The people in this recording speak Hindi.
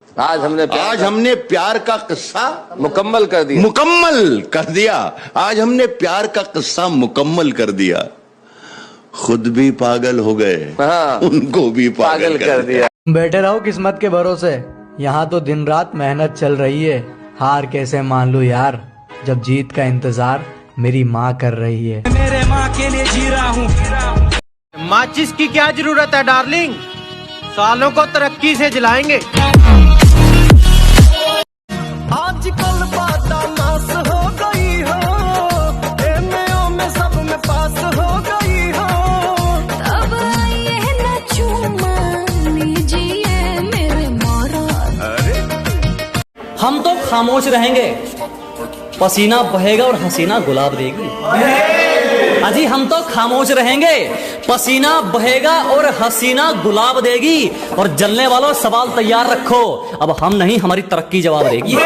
आज हमने प्यार का किस्सा मुकम्मल कर दिया। आज हमने प्यार का किस्सा मुकम्मल कर दिया। खुद भी पागल हो गए, हाँ, उनको भी पागल कर दिया। बैठे रहो किस्मत के भरोसे, यहाँ तो दिन रात मेहनत चल रही है। हार कैसे मान लूं यार, जब जीत का इंतजार मेरी माँ कर रही है। मेरे माँ के लिए जी रहा हूँ। माचिस की क्या जरूरत है डार्लिंग, सालों को तरक्की से जलाएंगे। आजकल बादामास हो गई हो, एमएओ में सब में पास हो गई हो। अब आइए न चूमा लीजिए मेरे मोरा। हम तो खामोश रहेंगे, पसीना बहेगा और हसीना गुलाब देगी। अजी हम तो खामोश रहेंगे, पसीना बहेगा और हसीना गुलाब देगी। और जलने वालों सवाल तैयार रखो, अब हम नहीं हमारी तरक्की जवाब देगी।